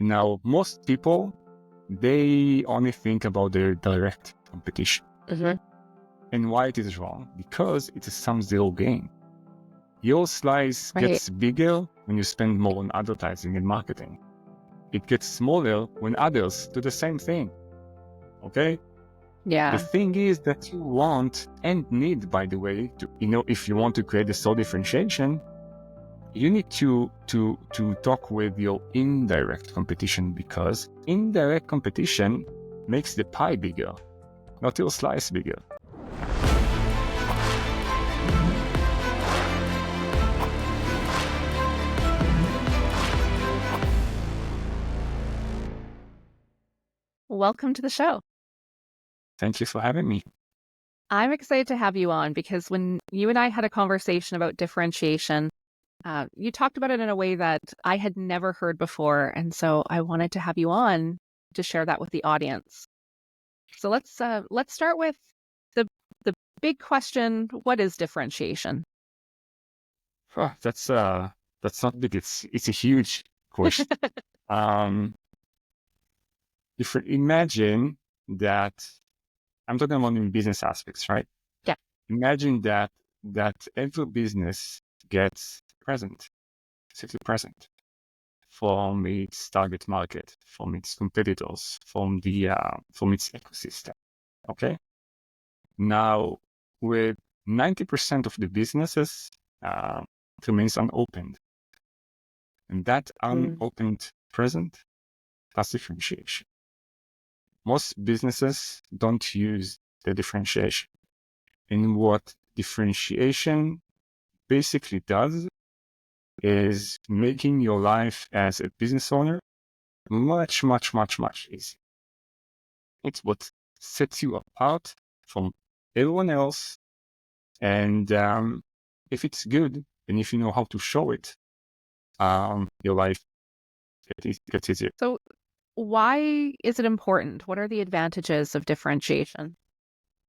Now, most people, they only think about their direct competition. And why it is wrong? Because it is some zero game. Your slice gets bigger when you spend more on advertising and marketing. It gets smaller when others do the same thing. Okay? Yeah. The thing is that you want and need, by the way, to, if you want to create a solid differentiation, you need to talk with your indirect competition, because indirect competition makes the pie bigger, not your slice bigger. Welcome to the show. Thank you for having me. I'm excited to have you on because when you and I had a conversation about differentiation, you talked about it in a way that I had never heard before. And so I wanted to have you on to share that with the audience. So let's start with the big question: what is differentiation? Oh, that's not big. It's a huge question. Imagine that I'm talking about in business aspects, right? Yeah. Imagine that every business gets safety present from its target market, from its competitors, from its ecosystem. Okay. Now, with 90% of the businesses, it remains unopened, and that unopened present, that's differentiation. Most businesses don't use the differentiation. And what differentiation basically does is making your life as a business owner much, much, much, much easier. It's what sets you apart from everyone else. And if it's good, and if you know how to show it, your life gets easier. So why is it important? What are the advantages of differentiation?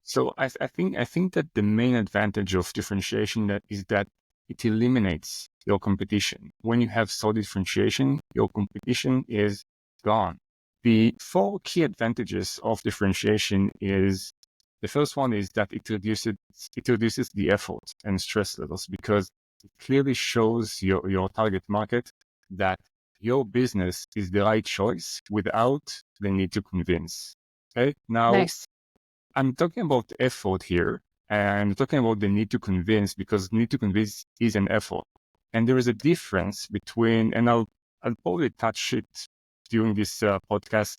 So I think that the main advantage of differentiation is that it eliminates your competition. When you have solid differentiation, your competition is gone. The 4 key advantages of differentiation is, the first one is that it reduces the effort and stress levels, because it clearly shows your target market that your business is the right choice without the need to convince. Okay. Now, Nice. I'm talking about effort here, and I'm talking about the need to convince, because need to convince is an effort. And there is a difference between, and I'll probably touch it during this podcast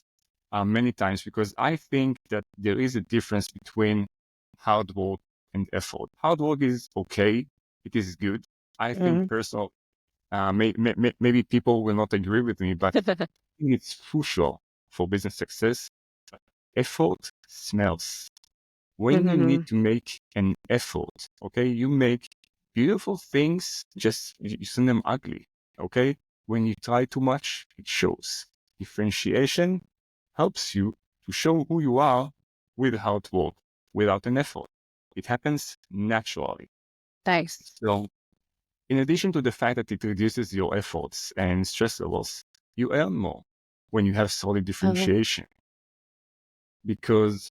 many times, because I think that there is a difference between hard work and effort. Hard work is okay. It is good. I think personally, maybe people will not agree with me, but I think it's crucial for business success. Effort smells. When you need to make an effort, okay, you make beautiful things, just you send them ugly, okay? When you try too much, it shows. Differentiation helps you to show who you are without work, without an effort. It happens naturally. Nice. So, in addition to the fact that it reduces your efforts and stress levels, you earn more when you have solid differentiation. Because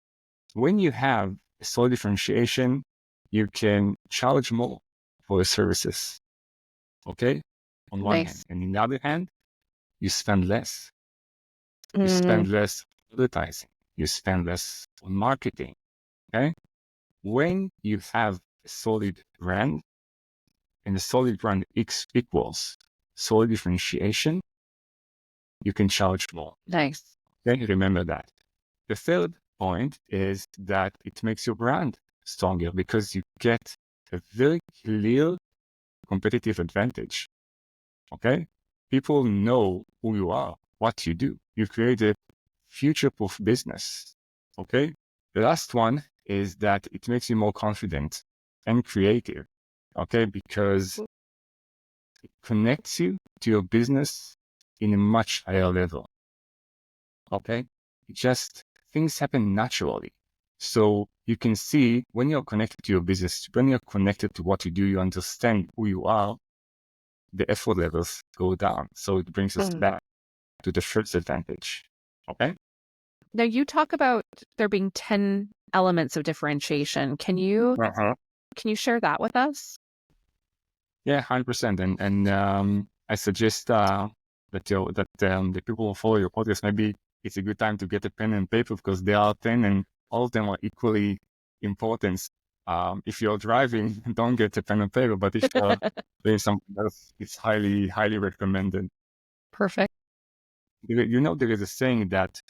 when you have a solid differentiation, you can charge more for your services. Okay? On one hand. And on the other hand, you spend less. You spend less on advertising. You spend less on marketing. Okay? When you have a solid brand, and a solid brand equals solid differentiation, you can charge more. Nice. Okay? Remember that. The third point is that it makes your brand stronger, because you get a very clear competitive advantage. Okay? People know who you are, what you do. You create a future-proof business. Okay? The last one is that it makes you more confident and creative. Okay? Because it connects you to your business in a much higher level. Okay? Things happen naturally. So you can see when you're connected to your business, when you're connected to what you do, you understand who you are, the effort levels go down. So it brings us back to the first advantage. Okay? Now, you talk about there being 10 elements of differentiation. Can you share that with us? Yeah, 100%. And I suggest that the people who follow your podcast, maybe it's a good time to get a pen and paper because there are 10 and all of them are equally important. If you're driving, don't get a pen and paper, but if you're doing something else, it's highly, highly recommended. Perfect. You know, there is a saying that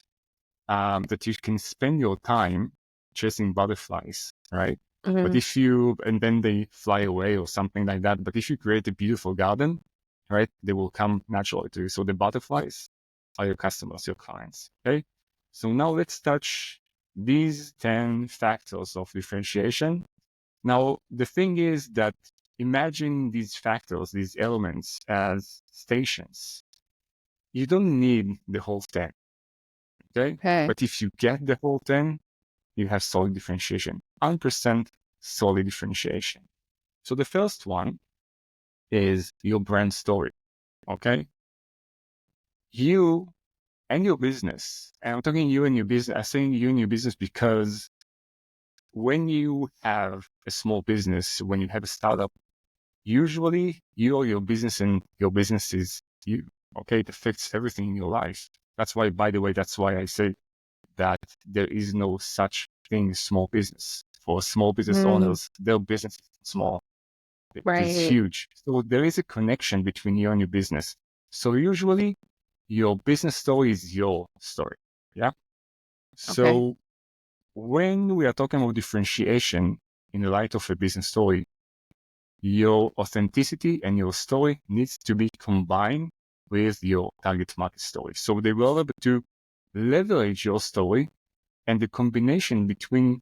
you can spend your time chasing butterflies, right? But if you, and then they fly away or something like that. But if you create a beautiful garden, right, they will come naturally to you. So the butterflies are your customers, your clients. Okay. So now let's touch these 10 factors of differentiation. Now, the thing is that imagine these factors, these elements as stations. You don't need the whole 10. Okay. But if you get the whole 10, you have solid differentiation, 100% solid differentiation. So the first one is your brand story. Okay. You and your business, and I'm talking you and your business, I'm saying you and your business because when you have a small business, when you have a startup, usually you or your business and your business is you. Okay. It affects everything in your life. That's why, by the way, that's why I say that there is no such thing as small business. For small business owners, their business is small. It is huge. So there is a connection between you and your business. So usually your business story is your story. Yeah. So when we are talking about differentiation in the light of a business story, your authenticity and your story needs to be combined with your target market story. So they will be able to leverage your story and the combination between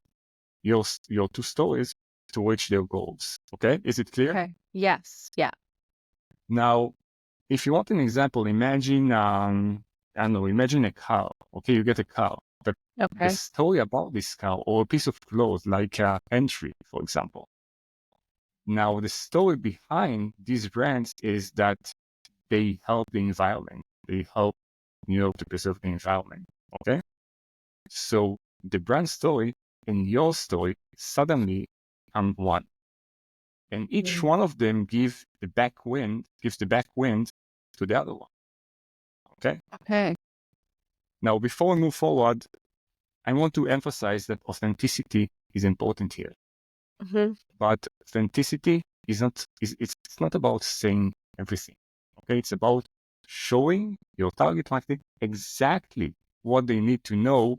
your two stories to reach their goals. Okay, is it clear? Okay. Yes. Yeah. Now, if you want an example, imagine I don't know, imagine a cow. Okay, you get a cow, but the story about this cow or a piece of cloth, like entry, for example. Now, the story behind these brands is that they help the environment. They help, to preserve the environment. Okay, so the brand story and your story suddenly become one. And each one of them gives the backwind to the other one. Okay? Okay. Now, before we move forward, I want to emphasize that authenticity is important here. But authenticity is not, it's not about saying everything. Okay? It's about showing your target market exactly what they need to know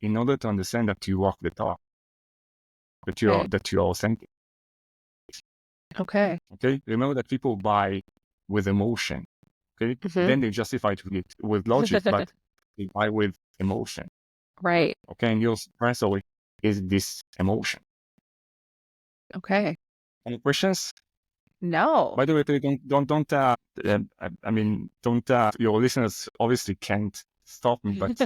in order to understand that you walk the talk, that you are authentic. Okay. Okay. Remember that people buy with emotion. Okay. Then they justify it with logic, but they buy with emotion. Right. Okay. And your brand story is this emotion. Okay. Any questions? No. By the way, don't. Your listeners obviously can't stop me, but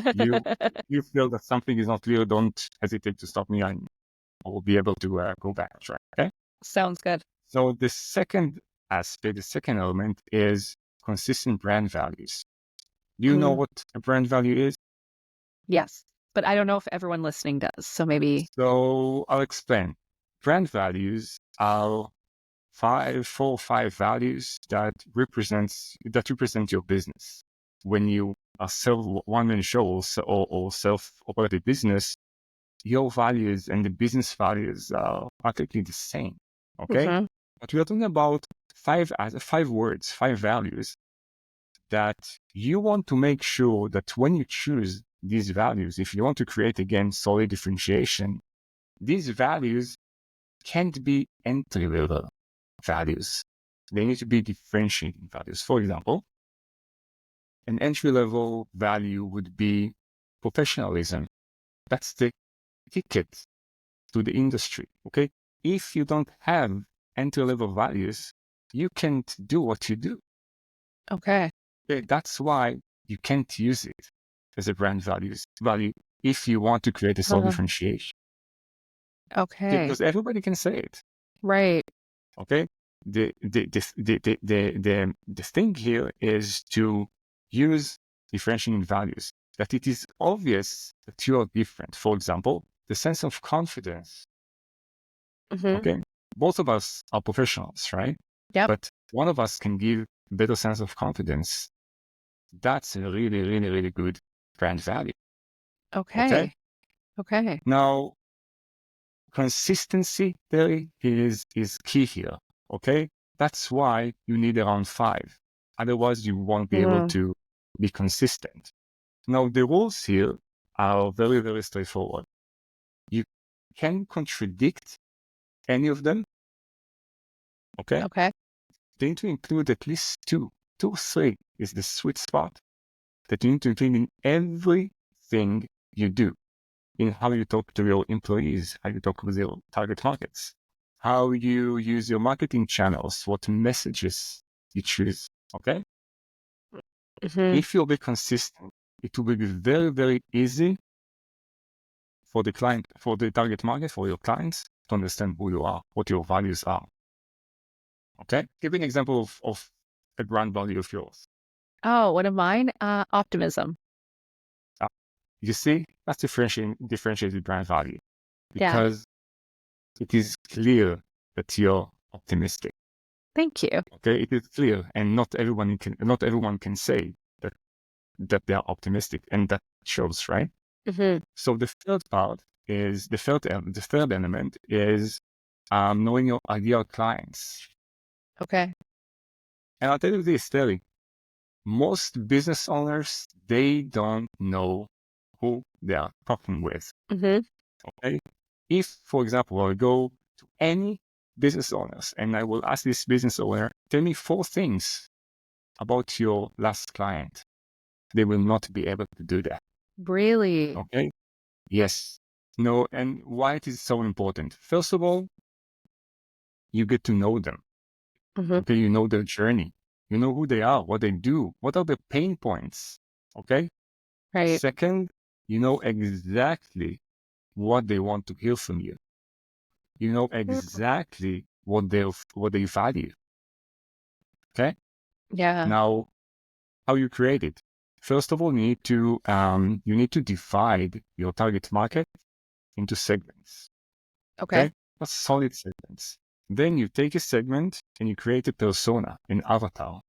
you feel that something is not clear, don't hesitate to stop me, and I will be able to go back. Right? Okay. Sounds good. So the second aspect, the second element is consistent brand values. Do you know what a brand value is? Yes, but I don't know if everyone listening does. So maybe. So I'll explain. Brand values are four or five values that represent your business. When you are one-man show or self-operated business, your values and the business values are practically the same. Okay, but we are talking about five words, five values that you want to make sure that when you choose these values, if you want to create again solid differentiation, these values can't be entry-level values. They need to be differentiating values. For example, an entry-level value would be professionalism. That's the ticket to the industry. Okay. If you don't have entry-level values, you can't do what you do. Okay. That's why you can't use it as a brand value if you want to create a solid differentiation. Okay. Because everybody can say it. Right. Okay. The thing here is to use differentiating values, that it is obvious that you are different. For example, the sense of confidence. Okay. Both of us are professionals, right? Yep. But one of us can give a better sense of confidence. That's a really, really, really good brand value. Okay. Okay. Now, consistency, Teri, is key here. Okay. That's why you need around 5. Otherwise, you won't be able to be consistent. Now, the rules here are very, very straightforward. You can contradict any of them. Okay. Okay. They need to include at least 2. 2 or 3 is the sweet spot that you need to include in everything you do, in how you talk to your employees, how you talk with your target markets, how you use your marketing channels, what messages you choose. Okay. If you'll be consistent, it will be very, very easy for the client, for the target market, for your clients to understand who you are, what your values are. Okay. Give me an example of a brand value of yours. Oh, one of mine? Optimism. You see, that's differentiated brand value, Yeah. because it is clear that you're optimistic. Thank you. Okay, it is clear, and not everyone can say that they are optimistic, and that shows, right? So the third part is the third element is knowing your ideal clients. Okay. And I'll tell you this, Teri, most business owners, they don't know who they are talking with. Okay. If, for example, I go to any business owners and I will ask this business owner, tell me 4 things about your last client, they will not be able to do that. Really? Okay. Yes. No. And why it is so important? First of all, you get to know them. Okay. You know their journey. You know who they are, what they do, what are the pain points. Okay. Right. Second, you know exactly what they want to hear from you. You know exactly what they value. Okay. Yeah. Now, how you create it? First of all, you need to divide your target market into segments. Okay. That's solid segments. Then you take a segment and you create a persona, an avatar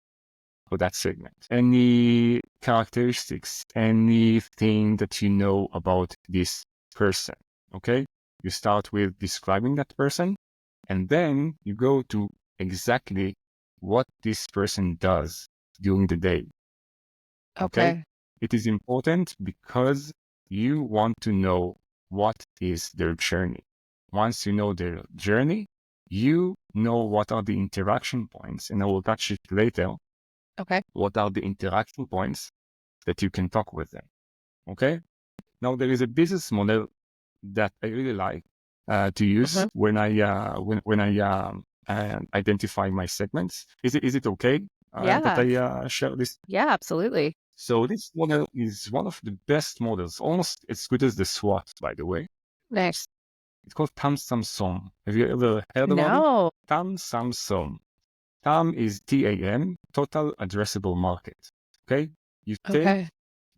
for that segment. Any characteristics, anything that you know about this person. Okay. You start with describing that person, and then you go to exactly what this person does during the day. Okay. It is important because you want to know what is their journey. Once you know their journey, you know what are the interaction points, and I will touch it later. Okay. What are the interaction points that you can talk with them? Okay. Now there is a business model that I really like to use when I identify my segments. Is it okay that I share this? Yeah, absolutely. So this model is one of the best models, almost as good as the SWOT, by the way. Nice. It's called Tam Sam Som. Have you ever heard about it? No. Tam Sam Som. TAM is TAM, Total Addressable Market. Okay? You take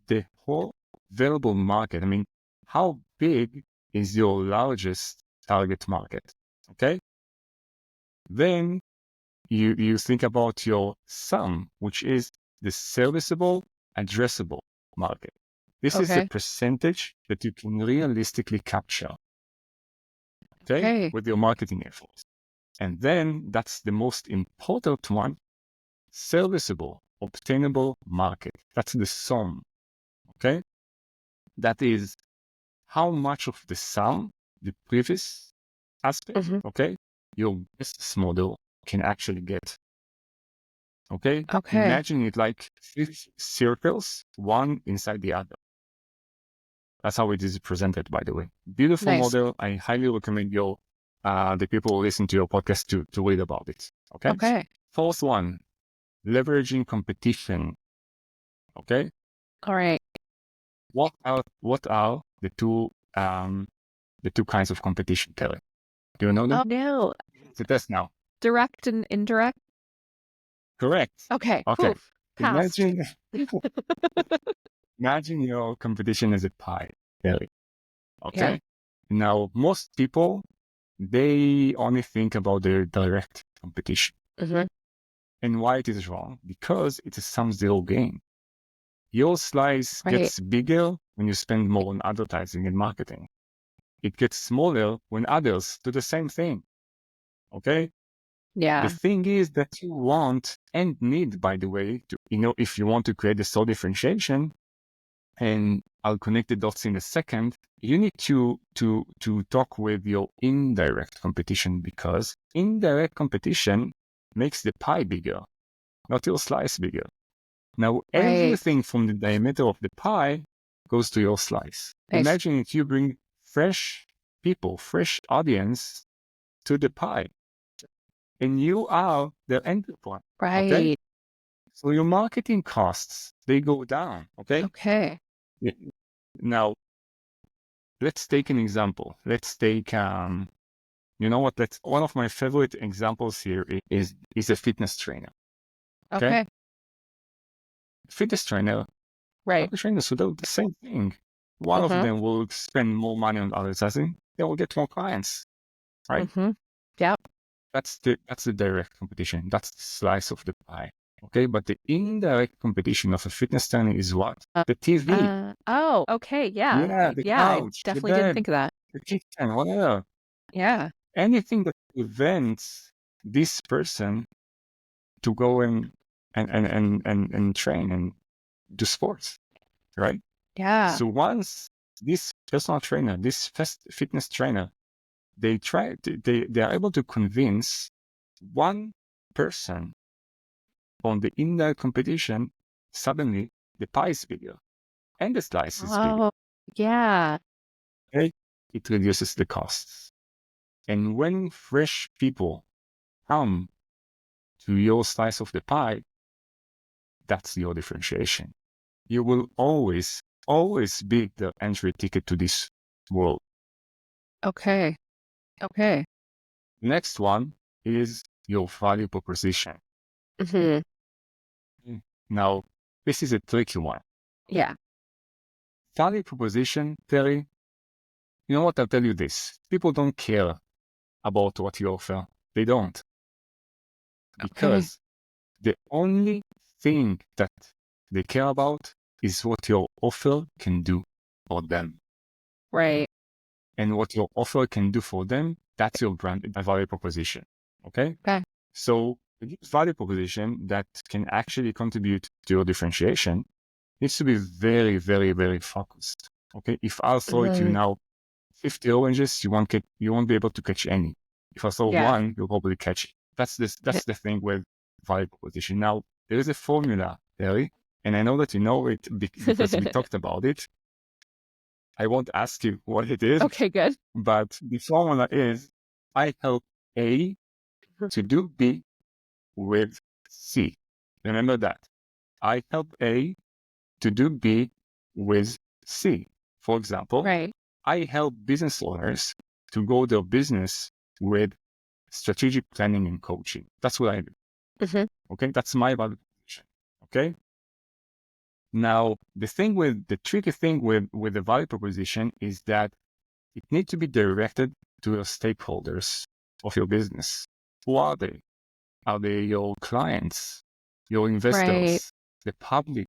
the whole available market. I mean, how big is your largest target market? Okay? Then you think about your SUM, which is the serviceable addressable market. This is the percentage that you can realistically capture, okay, with your marketing efforts. And then that's the most important one, serviceable, obtainable market. That's the SUM, okay? That is how much of the SUM, the previous aspect, okay, your business model can actually get. Okay? Imagine it like 3 circles, one inside the other. That's how it is presented, by the way. Beautiful model. I highly recommend the people who listen to your podcast to read about it. Okay? Fourth one, leveraging competition. Okay? All right. What are the two kinds of competition, Teri? Do you know them? Oh, no. It's a test now. Direct and indirect? Correct. Okay. Okay. Passed. Imagine, imagine your competition as a pie, Teri. Okay. Yeah. Now, most people, they only think about their direct competition. Mm-hmm. And why it is wrong? Because it's a sum-zero game. Your slice Right. gets bigger when you spend more on advertising and marketing. It gets smaller when others do the same thing. Okay? The Yeah. thing is that you want and need, by the way, to, if you want to create the soul differentiation, and I'll connect the dots in a second, you need to talk with your indirect competition, because indirect competition makes the pie bigger, not your slice bigger. Now, Right. everything from the diameter of the pie goes to your slice. Nice. Imagine if you bring fresh people, fresh audience to the pie, and you are the entry point. Right. Okay? So your marketing costs, they go down. Okay? Okay. Now, let's take an example. Let's take, you know what? One of my favorite examples here is a fitness trainer. Okay? Fitness trainer, Right. other trainers will do the same thing. One of them will spend more money on advertising. They will get more clients, right? Mm-hmm. Yep. That's the direct competition. That's the slice of the pie. Okay, but the indirect competition of a fitness trainer is what? The TV. Oh, okay. Yeah. Yeah, the Yeah. I couch, the definitely didn't bed, think of that. the kitchen, whatever. Yeah. Anything that prevents this person to go and train and do sports, right? Yeah. So once this personal trainer, this fitness trainer, they are able to convince one person on the indirect competition, suddenly the pie is bigger and the slice is bigger. Oh, yeah. Okay? It reduces the costs. And when fresh people come to your slice of the pie, that's your differentiation. You will always be the entry ticket to this world. Okay. Okay. Next one is your value proposition. Mm-hmm. Now, this is a tricky one. Yeah. Value proposition, Teri, you know what? I'll tell you this. People don't care about what you offer. They don't. Because the only thing that they care about is what your offer can do for them. Right. And what your offer can do for them, that's your brand value proposition. Okay? Okay. So the value proposition that can actually contribute to your differentiation needs to be very, very, very focused. Okay? If I'll throw it to you now 50 oranges, you won't be able to catch any. If I throw one, you'll probably catch it. That's the thing with value proposition. Now, there is a formula, Teri, and I know that you know it because we talked about it. I won't ask you what it is. Okay, good. But the formula is, I help A to do B with C. Remember that. I help A to do B with C. For example, Right. I help business owners to grow their business with strategic planning and coaching. That's what I do. Mm-hmm. Okay, that's my value proposition. Okay. Now, the tricky thing with the value proposition is that it needs to be directed to your stakeholders of your business. Who are they? Are they your clients, your investors, the public?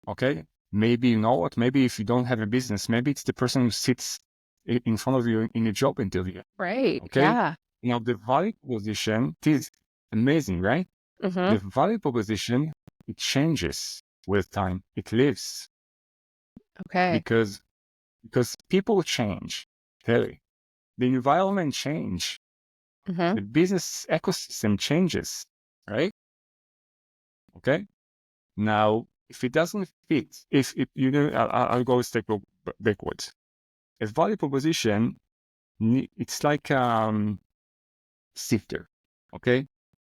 Okay. Maybe, you know what? Maybe if you don't have a business, maybe it's the person who sits in front of you in a job interview. Right. Okay. Yeah. Now, the value proposition is amazing, right? Mm-hmm. The value proposition, it changes with time. It lives Okay. because people change. Teri. The environment change. Mm-hmm. The business ecosystem changes, right? Okay. Now, if it doesn't fit, if it, I'll go a step backwards. A value proposition, it's like sifter. Okay.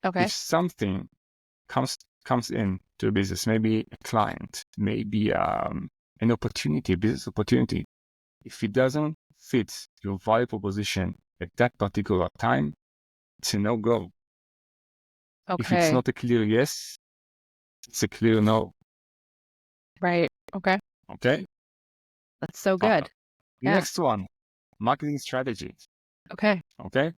Okay. If something comes in to a business, maybe a client, maybe an opportunity, business opportunity, if it doesn't fit your value proposition at that particular time, it's a no-go. If it's Okay. not a clear yes, It's a clear no. Right. Okay. Okay. That's so good. Yeah. Next one, marketing strategy. Okay. Okay.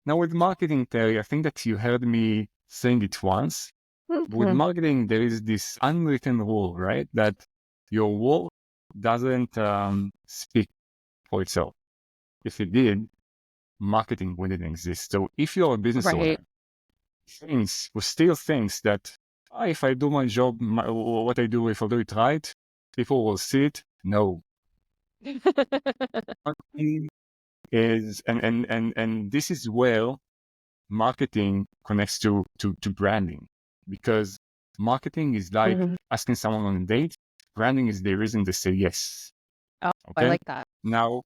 Now with marketing, Terry, I think that you heard me saying it once. With Mhm. marketing, there is this unwritten rule, right? That your work doesn't speak for itself. If it did, marketing wouldn't exist. So if you're a business owner, Right. we still thinks that if I do my job, what I do, if I do it right, people will see it. No. Marketing is, and this is where marketing connects to branding, because marketing is like Mhm. asking someone on a date. Branding is the reason they say yes. Oh, I Okay. like that. Now,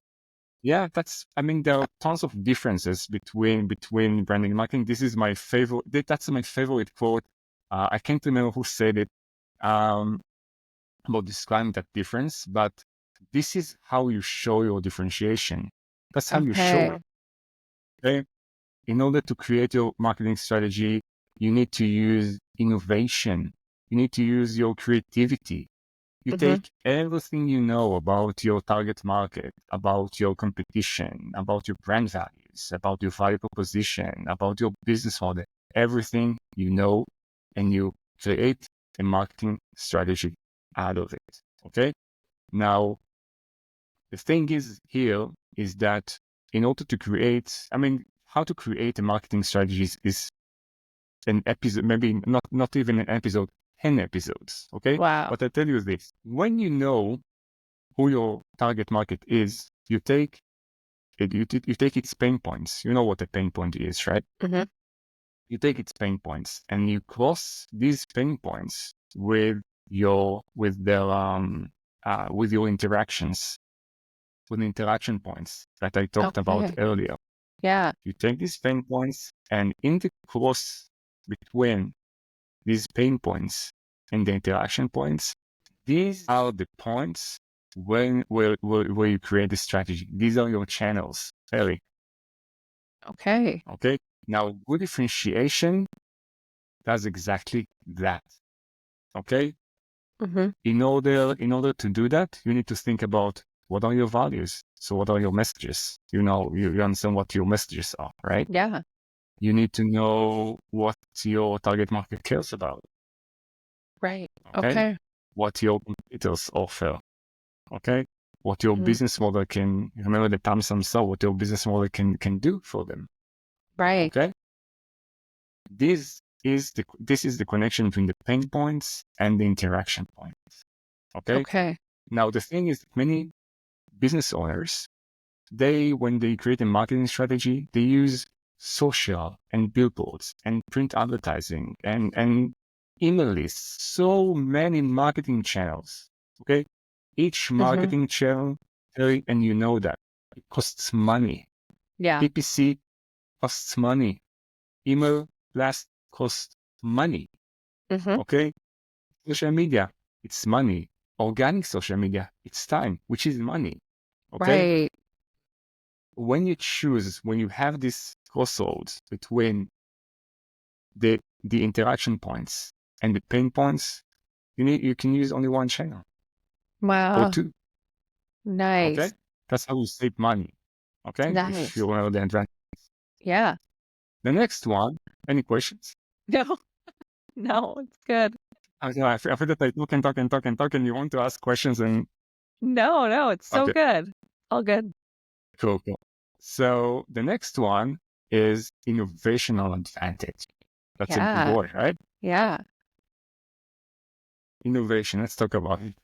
yeah, there are tons of differences between branding and marketing. This is my favorite. That's my favorite quote. I can't remember who said it about describing that difference, but this is how you show your differentiation. That's how you show Okay. it. Okay. In order to create your marketing strategy, you need to use innovation. You need to use your creativity. You Mhm. take everything you know about your target market, about your competition, about your brand values, about your value proposition, about your business model, everything you know, and you create a marketing strategy out of it. Okay. Now, the thing is here is that in order to create, how to create a marketing strategy is an episode, maybe not even an episode, 10 episodes. Okay. Wow. But I tell you this, when you know who your target market is, you take its pain points. You know what a pain point is, right? Mhm. You take its pain points and you cross these pain points with your interactions, with the interaction points that I talked about Okay. earlier. Yeah. You take these pain points, and in the cross between these pain points and the interaction points, these are the points where you create the strategy. These are your channels, Teri. Okay. Okay. Now, good differentiation does exactly that. Okay. Mhm. In order to do that, you need to think about what are your values. So, what are your messages? You understand what your messages are, right? Yeah. You need to know what your target market cares about. Right. Okay. Okay. What your competitors offer. Okay. What your Mhm. business model can, remember the term some saw, what your business model can do for them. Right. Okay. This is the connection between the pain points and the interaction points. Okay. Okay. Now, the thing is, many business owners, when they create a marketing strategy, they use social and billboards and print advertising and email lists, so many marketing channels. Okay. Each Mhm. marketing channel, and you know that it costs money. Yeah. PPC costs money. Email blast costs money. Mhm. Okay. Social media, it's money. Organic social media, it's time, which is money. Okay. Right. When you have this crossroads between the interaction points and the pain points, you can use only one channel or Wow. two. Okay. Nice. That's how you save money. Okay. If Nice. you know the advantage. Yeah. The next one, any questions? No. No, it's good. I feel that I talk and talk and talk and talk, and you want to ask questions. And No, no, it's so okay, good. All good. cool. So the next one is innovational advantage. That's a big Yeah. word, right? Yeah. Innovation. Let's talk about it.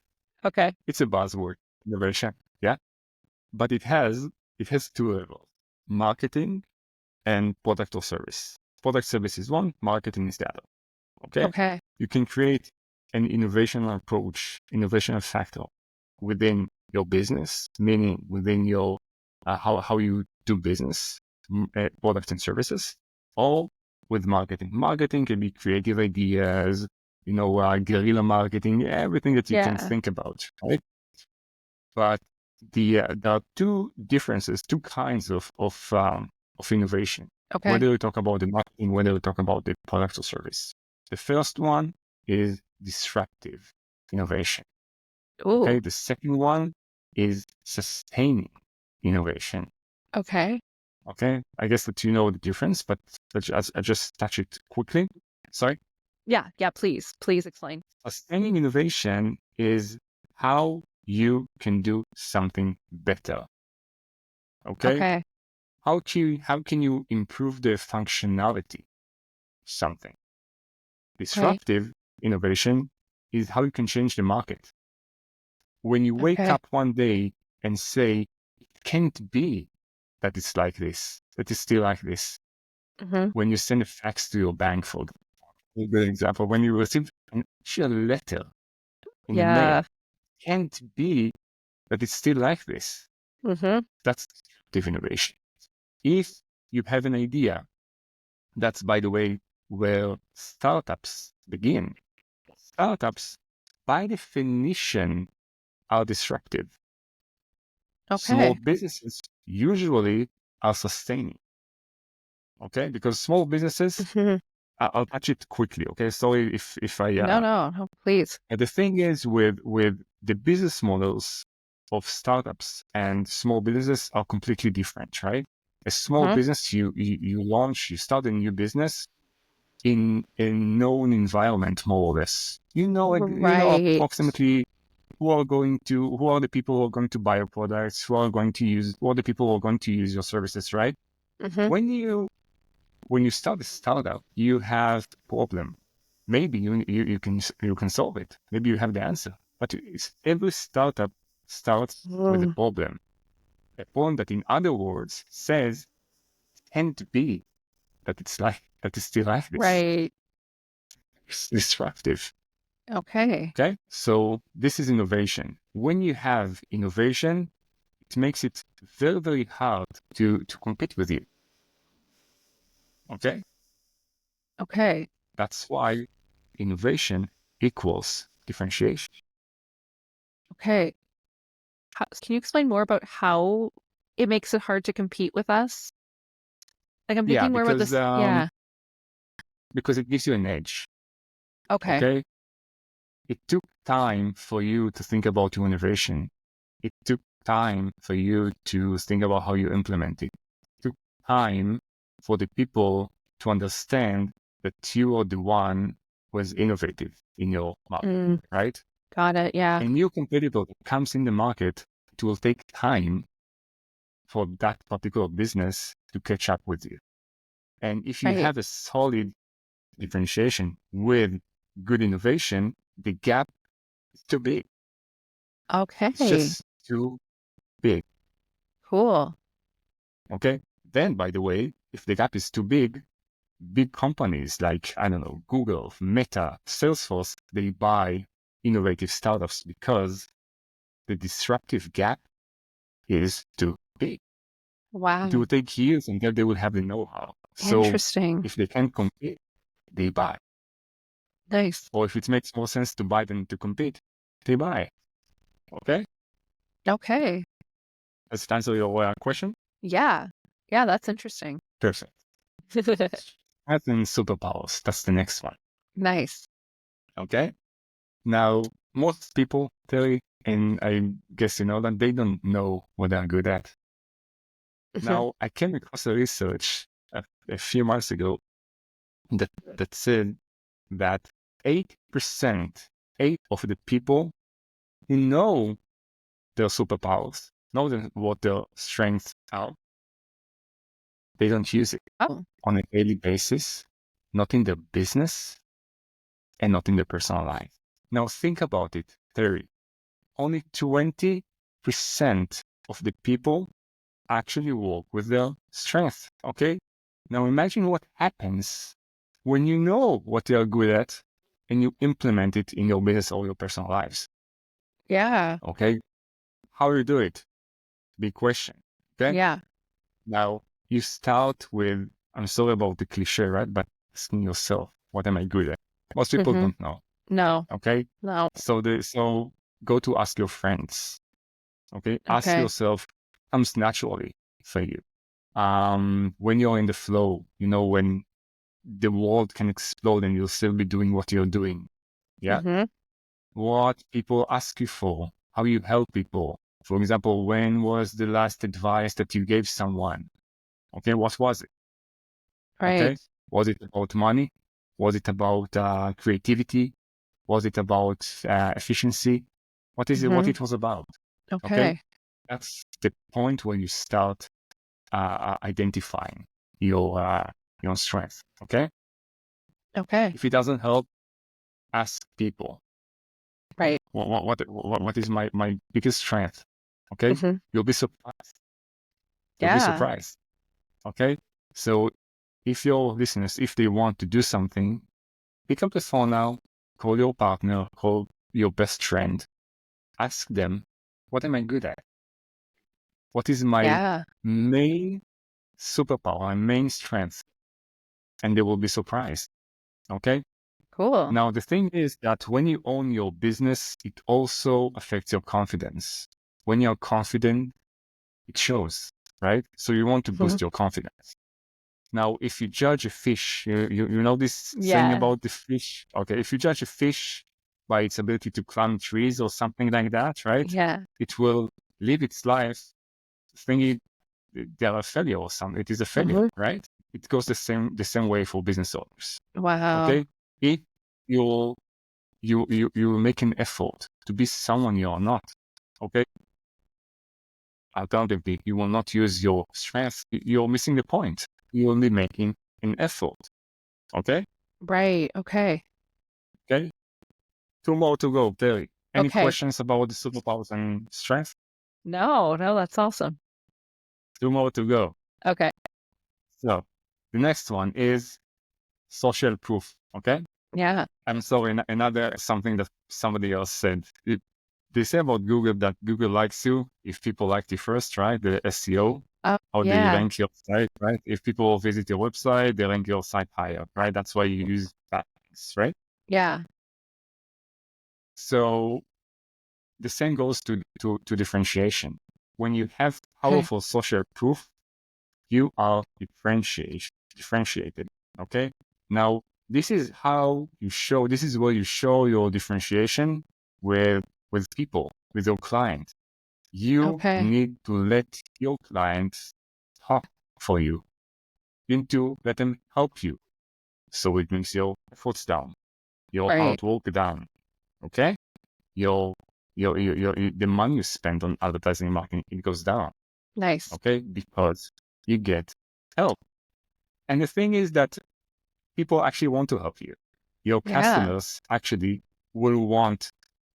Okay. It's a buzzword, innovation. Yeah. But it has two levels: marketing and product or service. Product service is one, marketing is the other. Okay. Okay. You can create an innovational approach, innovational factor within your business, meaning within your how you do business, products and services, or with marketing. Marketing can be creative ideas, guerrilla marketing, everything that you can Yeah. think about, right? But there are two differences, two kinds of innovation. Okay. Whether you talk about the marketing, whether you talk about the product or service. The first one is disruptive innovation. Ooh. Okay. The second one is sustaining innovation. Okay. Okay. I guess that you know the difference, but I just touch it quickly. Sorry. Yeah. Please explain. Sustaining innovation is how you can do something better. Okay. Okay. How can you improve the functionality of something? Disruptive innovation is how you can change the market. When you wake Okay. up one day and say, it can't be that it's like this, that it's still like this. Mm-hmm. When you send a fax to your bank, for a good example, when you receive an actual letter in the mail, Yeah. it can't be that it's still like this. Mm-hmm. That's disruptive innovation. If you have an idea, that's, by the way, where startups begin. Startups, by definition, are disruptive. Small Okay. businesses usually are sustaining. Okay, because small businesses, Mm-hmm. I'll touch it quickly. Okay, sorry if I. No, please. The thing is with the business models of startups and small businesses are completely different, right? A small Mm-hmm. business, you start a new business in a known environment, more or less. You know Right. approximately who are the people who are going to buy your products, who are the people who are going to use your services, right? Mm-hmm. When you start a startup, you have a problem. Maybe you can solve it. Maybe you have the answer. But every startup starts with a Mm. problem. A problem that, in other words, says can't be that it's still like this. Right. It's disruptive. Okay. Okay, so this is innovation. When you have innovation, it makes it very, very hard to compete with you. Okay, Okay. that's why innovation equals differentiation. Okay. Can you explain more about how it makes it hard to compete with us? Like I'm Yeah, thinking more about this. Yeah. because it gives you an edge. Okay. Okay, it took time for you to think about your innovation. It took time for you to think about how you implement it. It took time for the people to understand that you are the one who is innovative in your market, Mm, right? got it. Yeah. A new competitor that comes in the market, it will take time for that particular business to catch up with you. And if you Right. have a solid differentiation with good innovation, the gap is too big. It's Okay. just too big. Cool. Okay. Then, by the way, if the gap is too big companies like, I don't know, Google, Meta, Salesforce, they buy innovative startups because the disruptive gap is too big. It Wow. will take years until they will have the know-how. So Interesting. if they can compete, they buy. Nice. Or if it makes more sense to buy than to compete, they buy. Okay? Okay. Does that answer your question? Yeah. Yeah, that's interesting. Perfect. As in superpowers, that's the next one. Nice. Okay? Now, most people, Terry, and I guess you know that they don't know what they're good at. Mhm. Now, I came across a research a few months ago that said that 8%, 8 of the people who know their superpowers, know what their strengths are, they don't use it Oh. on a daily basis, not in their business and not in their personal life. Now think about it, Terry. Only 20% of the people actually work with their strength, okay? Now imagine what happens when you know what you're good at and you implement it in your business or your personal lives, Yeah. okay? How you do it? Big question, okay? Yeah. Now you start with, I'm sorry about the cliche, right? But asking yourself, what am I good at? Most people Mm-hmm. don't know, No. okay? No. So go to ask your friends, okay? Ask Okay. yourself, comes naturally for you. When you're in the flow, when the world can explode and you'll still be doing what you're doing. Yeah. What people ask you for, how you help people. For example, when was the last advice that you gave someone? Okay, what was it? Right. Okay, was it about money? Was it about creativity? Was it about efficiency? What is it? What it was about? Okay, Okay. that's the point where you start identifying your strength. Okay, Okay. if it doesn't help, ask people. Right. What is my biggest strength? Okay, you'll be surprised. You'll be Yeah. surprised. Okay, so if your listeners, if they want to do something, pick up the phone now, call your partner, call your best friend, ask them, what am I good at? What is my Yeah. main superpower, my main strength? And they will be surprised. Okay. Cool. Now, the thing is that when you own your business, it also affects your confidence. When you're confident, it shows, right? So you want to boost your confidence. Now, if you judge a fish, you know this saying Yeah. about the fish? Okay, if you judge a fish by its ability to climb trees or something like that, right? Yeah. It will live its life thinking they're a failure or something. It is a failure, right? It goes the same way for business owners. Wow. Okay? If you make an effort to be someone you are not, okay? Alternatively, you will not use your strength. You're missing the point. You're only making an effort. Okay? Right. Okay. Okay? Two more to go, Teri. Any Okay. questions about the superpowers and strength? No, that's awesome. Two more to go. Okay. So the next one is social proof. Okay? Yeah. I'm sorry, another something that somebody else said. They say about Google that Google likes you if people like you first, right? The SEO, Oh, how they yeah. rank your site, right? If people visit your website, they rank your site higher, right? That's why you use that, right? Yeah. So the same goes to differentiation. When you have Okay. powerful social proof, you are differentiated. Okay. Now, this is where you show your differentiation with people, with your client. You Okay. need to let your clients talk for you. You need to let them help you. So it brings your efforts down, your Right. hard work down. Okay. Your the money you spend on advertising and marketing, it goes down. Nice. Okay. Because you get help. And the thing is that people actually want to help you. Your Yeah. customers actually will want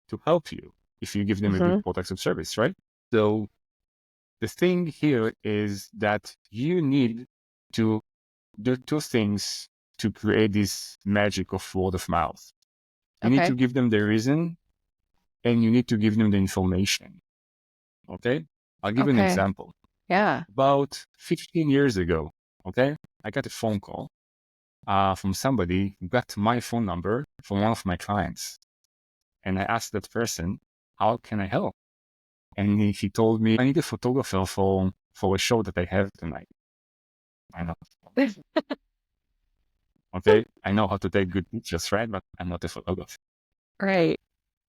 to help you if you give them a good product or service, right? So the thing here is that you need to do two things to create this magic of word of mouth. You need to Okay. give them the reason and you need to give them the information. Okay? I'll give you an Okay. example. Yeah. About 15 years ago, okay, I got a phone call from somebody who got my phone number from one of my clients. And I asked that person, how can I help? And he told me, I need a photographer for a show that I have tonight. I know. Okay. I know how to take good pictures, right? But I'm not a photographer. Right.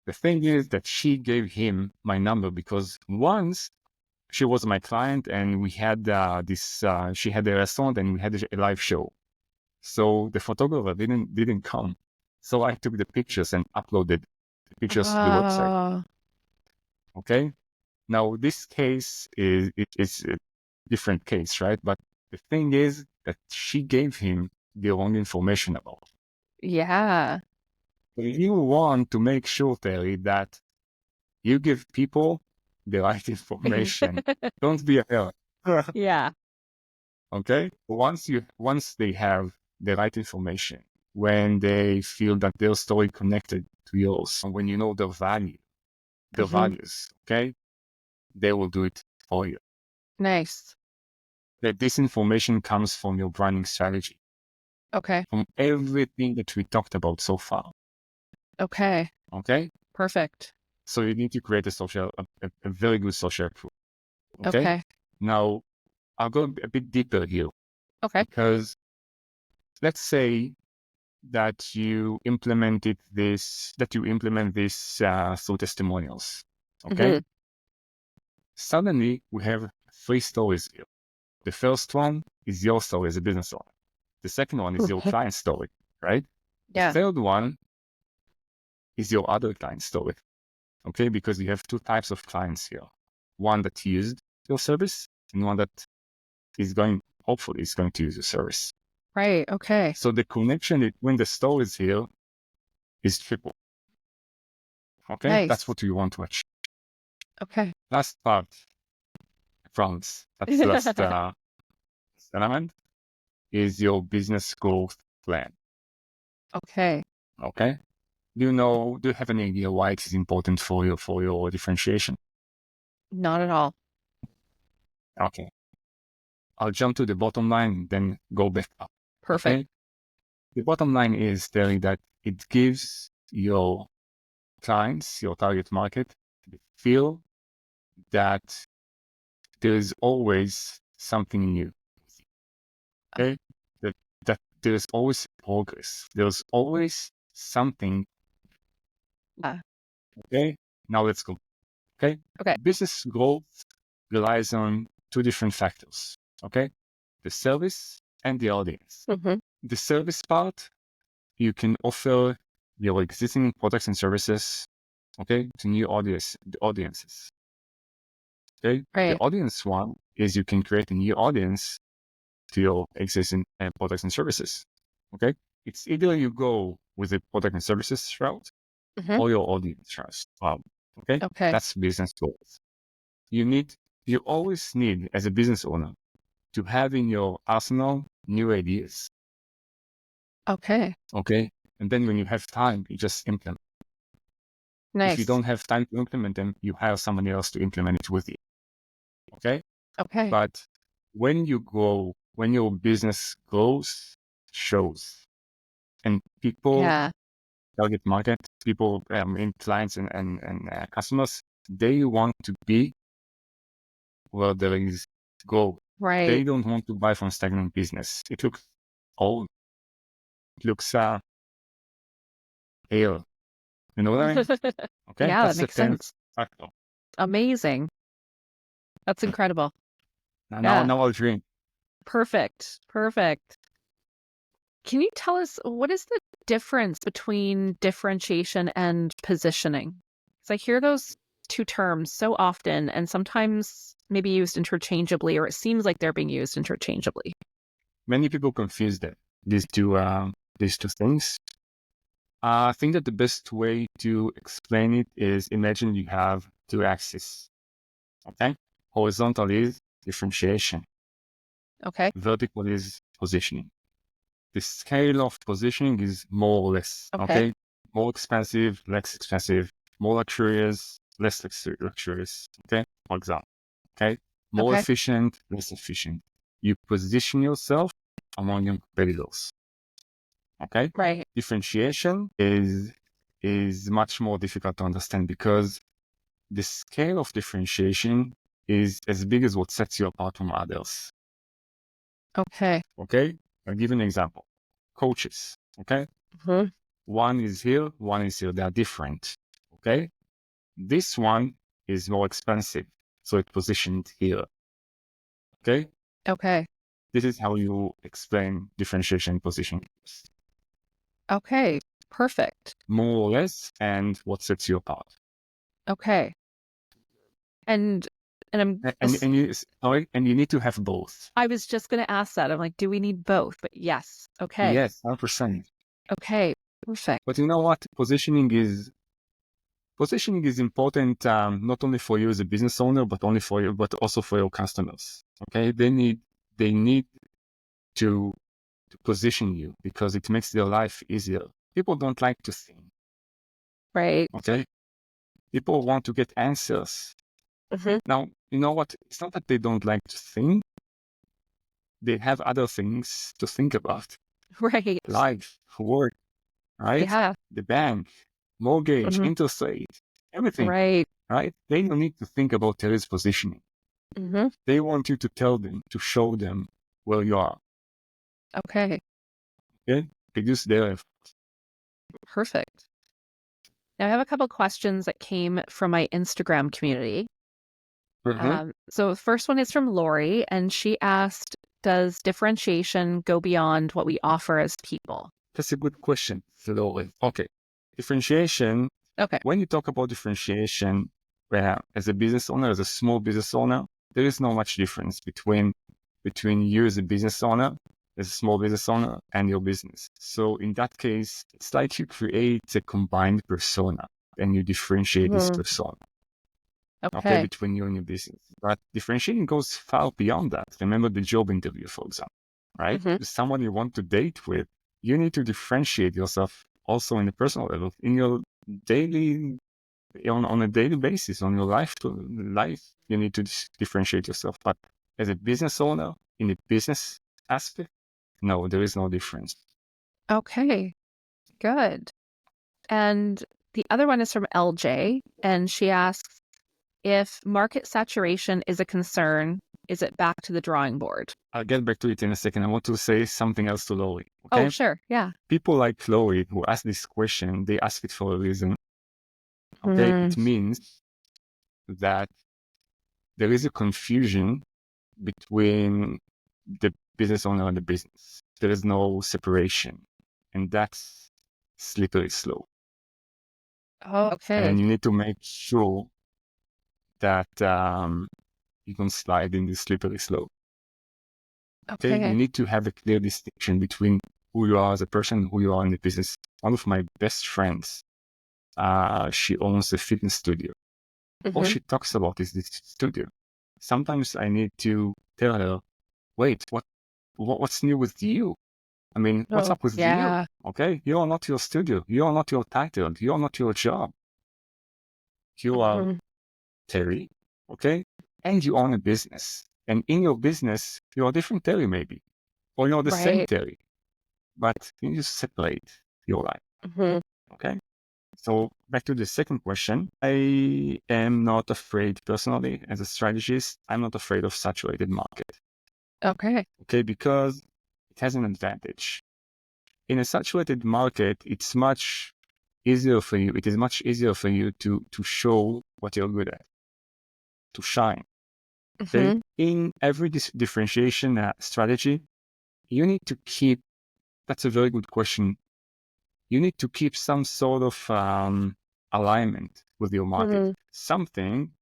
The thing is that she gave him my number because once she was my client and we had she had a restaurant and we had a live show. So the photographer didn't come. So I took the pictures and uploaded the pictures to the website. Oh, Okay. Now this case is a different case, right? But the thing is that she gave him the wrong information about it. yeah. So you want to make sure, Terry, that you give people the right information. Don't be a hero. Yeah. Okay? Once they have the right information, when they feel that their story connected to yours, and when you know their values, okay, they will do it for you. Nice. That this information comes from your branding strategy, Okay. from everything that we talked about so far. Okay. Okay? Perfect. So you need to create a very good social proof. Okay? Okay. Now, I'll go a bit deeper here Okay. because let's say that you implement this through testimonials. Okay. Suddenly we have 3 stories here. The first one is your story as a business owner. The second one is your client story, right? The Yeah. third one is your other client story. Okay, because you have 2 types of clients here. One that used your service and one that hopefully is going to use your service. Right. Okay. So the connection between the stories here is triple. Okay, Nice. that's what you want to achieve. Okay. Last part, I promise. That's the last element is your business growth plan. Okay. Okay. Do you have any idea why it is important for your differentiation? Not at all. Okay. I'll jump to the bottom line, then go back up. Perfect. Okay. The bottom line is, Teri, that it gives your clients, your target market, the feel that there is always something new. Okay. That there's always progress. There's always something. Yeah. Okay. Now let's go. Okay. Okay. Business growth relies on 2 different factors. Okay. The service and the audience. The service part, you can offer your existing products and services, okay, to new audiences. Okay. The Right. audience one is you can create a new audience to your existing products and services. Okay. It's either you go with the product and services route or your audience route. Okay. Okay. That's business growth. You always need, as a business owner, to have in your arsenal new ideas. Okay. Okay. And then when you have time, you just implement. Nice. If you don't have time to implement them, you hire somebody else to implement it with you. Okay. Okay. But when your business grows, shows, and people, Yeah. target market, people, in clients and customers, they want to be where there is growth. Right. They don't want to buy from stagnant business. It looks old. It looks pale. You know what I mean? Okay, Yeah, that's that the makes 10th sense. factor. Amazing. That's incredible. Now Yeah. I'll drink. Perfect. Perfect. Can you tell us what is the difference between differentiation and positioning? Because I hear those 2 terms so often and sometimes maybe used interchangeably, or it seems like they're being used interchangeably. Many people confuse these two things. I think that the best way to explain it is, imagine you have 2 axes. Okay, horizontal is differentiation. Okay. Vertical is positioning. The scale of positioning is more or less. Okay. Okay, more expensive, less expensive, more luxurious, less luxurious. Okay, for example. Okay, more Okay. efficient, less efficient. You position yourself among your competitors. Okay. Right. Differentiation is much more difficult to understand because the scale of differentiation is as big as what sets you apart from others. Okay. Okay. I'll give you an example. Coaches. Okay. One is here, one is here. They are different. Okay. This one is more expensive, so it's positioned here. Okay. Okay. This is how you explain differentiation positioning. Okay. Perfect. More or less, and what sets you apart. Okay. And I'm And you need to have both. I was just going to ask that. I'm like, do we need both? But yes. Okay. Yes, 100%. Okay. Perfect. But you know what? Positioning is important, not only for you as a business owner, but also for your customers. Okay, they need to position you because it makes their life easier. People don't like to think. Right. Okay, people want to get answers. Now, you know what? It's not that they don't like to think. They have other things to think about. Right. Life, work, right? Yeah. The bank, mortgage, interest rate, everything, Right. right? They don't need to think about Teri's positioning. They want you to tell them, to show them where you are. Okay. Okay? reduce their effort. Perfect. Now I have a couple questions that came from my Instagram community. So the first one is from Lori, and she asked, does differentiation go beyond what we offer as people? That's a good question, Lori. Okay. Differentiation. Okay. When you talk about differentiation, as a business owner, as a small business owner, there is not much difference between you as a business owner, as a small business owner, and your business. So in that case, it's like you create a combined persona and you differentiate this persona. Okay, between you and your business. But differentiating goes far beyond that. Remember the job interview, for example, right? Someone you want to date with, you need to differentiate yourself also in the personal level, in your daily, on a daily basis, on your life, you need to differentiate yourself. But as a business owner, in the business aspect, no, there is no difference. Okay, good. And the other one is from LJ, and she asks, if market saturation is a concern, is it back to the drawing board? I'll get back to it in a second. I want to say something else to Lori. Okay? Oh, sure. Yeah. People like Lori who ask this question, they ask it for a reason. Okay? It means that there is a confusion between the business owner and the business. There is no separation. And that's slippery slope. Oh, okay. And you need to make sure that you don't slide in the slippery slope. Okay? You need to have a clear distinction between who you are as a person and who you are in the business. One of my best friends, she owns a fitness studio. All she talks about is this studio. Sometimes I need to tell her, wait, what's new with you? I mean, what's up with you? Okay? You are not your studio. You are not your title. You are not your job. You are Teri, okay? And you own a business. And in your business, you are different Teri maybe. Or you're the same Teri. But you need to separate your life. Okay? So back to the second question. I am not afraid personally as a strategist. I'm not afraid of saturated market. Okay. Okay, because it has an advantage. In a saturated market, it's much easier for you. It is much easier for you to show what you're good at, to shine. Okay? In every differentiation strategy, you need to keep, that's a very good question. You need to keep some sort of alignment with your market, something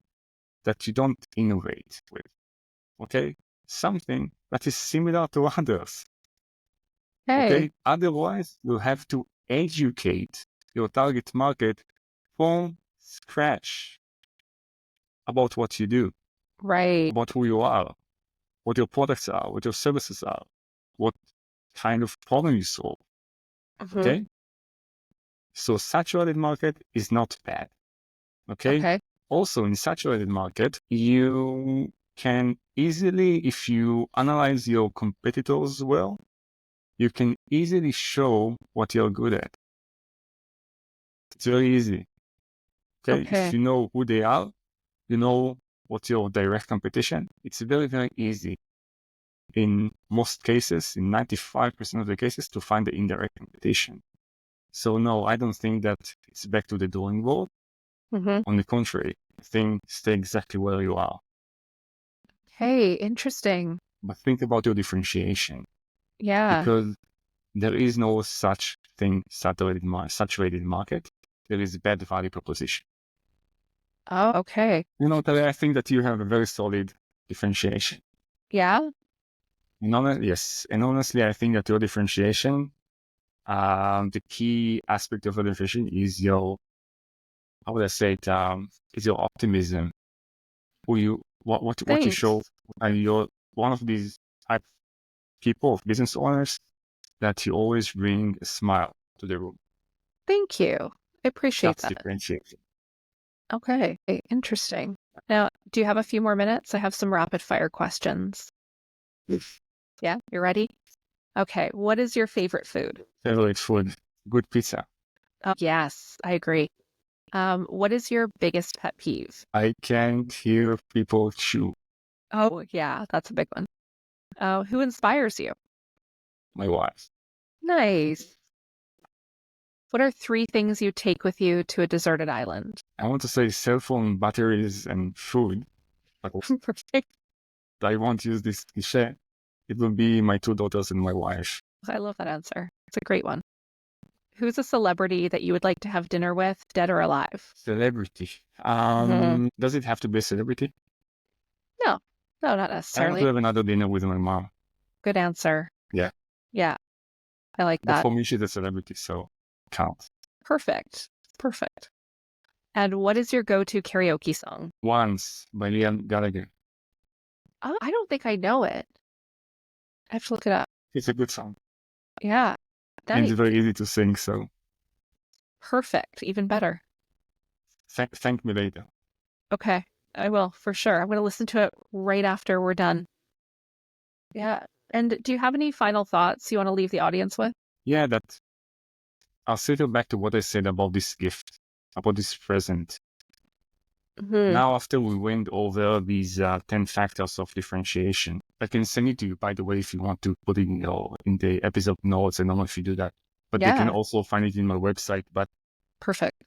that you don't innovate with, okay? Something that is similar to others, okay? Otherwise, you'll have to educate your target market from scratch about what you do, about who you are, what your products are, what your services are, what kind of problem you solve, okay? So saturated market is not bad, okay? Also, in saturated market, you can easily, if you analyze your competitors well, you can easily show what you're good at. It's very easy, okay? If you know who they are, you know what's your direct competition. It's very, very easy in most cases, in 95% of the cases, to find the indirect competition. So no, I don't think that it's back to the drawing board. On the contrary, I think stay exactly where you are. Hey, interesting. But think about your differentiation. Yeah. Because there is no such thing, saturated market. There is bad value proposition. Oh, okay. You know, Teri, I think that you have a very solid differentiation. Yeah? Yes. And honestly, I think that your differentiation, the key aspect of your differentiation is your, how would I say it, is your optimism. What you show, and you're one of these type of people, business owners, that you always bring a smile to the room. Thank you. I appreciate That's that. differentiation. Okay, interesting. Now, do you have a few more minutes? I have some rapid fire questions. Yeah, you ready? Okay, what is your favorite food? Favorite food, good pizza. Yes, I agree. What is your biggest pet peeve? I can't hear people chew. Oh, yeah, that's a big one. Who inspires you? My wife. Nice. What are 3 things you take with you to a deserted island? I want to say cell phone batteries and food, but Perfect. I won't use this cliche. It will be my 2 daughters and my wife. I love that answer. It's a great one. Who's a celebrity that you would like to have dinner with, dead or alive? Celebrity. Does it have to be a celebrity? No, not I want necessarily. to have another dinner with my mom. Good answer. Yeah. Yeah, I like But that. for me, she's a celebrity, so count. Perfect. Perfect. And what is your go-to karaoke song? Once by Liam Gallagher. I don't think I know it. I have to look it up. It's a good song. Yeah. And Nice. it's very easy to sing, so Perfect. Even better. thank me later. Okay. I will, for sure. I'm going to listen to it right after we're done. Yeah. And do you have any final thoughts you want to leave the audience with? Yeah, that I'll circle back to what I said about this gift, about this present. Now, after we went over these 10 factors of differentiation, I can send it to you, by the way, if you want to put it in the episode notes. I don't know if you do that, but you can Yeah. also find it in my website. But Perfect.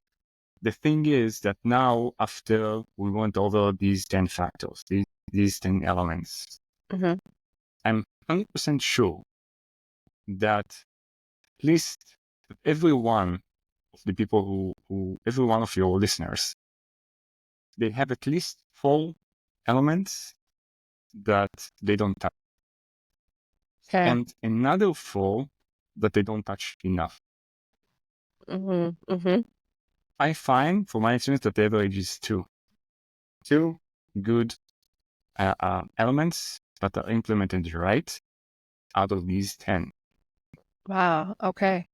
the thing is that now, after we went over these 10 factors, these 10 elements, Mhm. I'm 100% sure that at least every one of the people every one of your listeners, they have at least 4 elements that they don't touch, Okay. and another 4 that they don't touch enough. I find, from my experience, that the average is 2. 2 good elements that are implemented right out of these 10. Wow. Okay.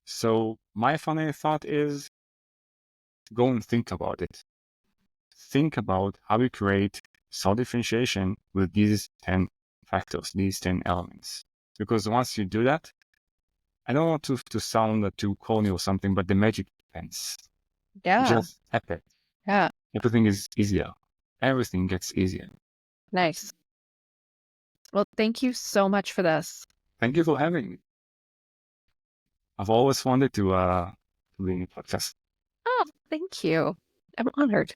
So my final thought is go and think about it. Think about how you create self-differentiation with these 10 factors, these 10 elements. Because once you do that, I don't want to sound too corny or something, but the magic happens. Yeah. Just happen. Yeah. Everything is easier. Everything gets easier. Nice. Well, thank you so much for this. Thank you for having me. I've always wanted to be in a podcast. Oh, thank you. I'm honored.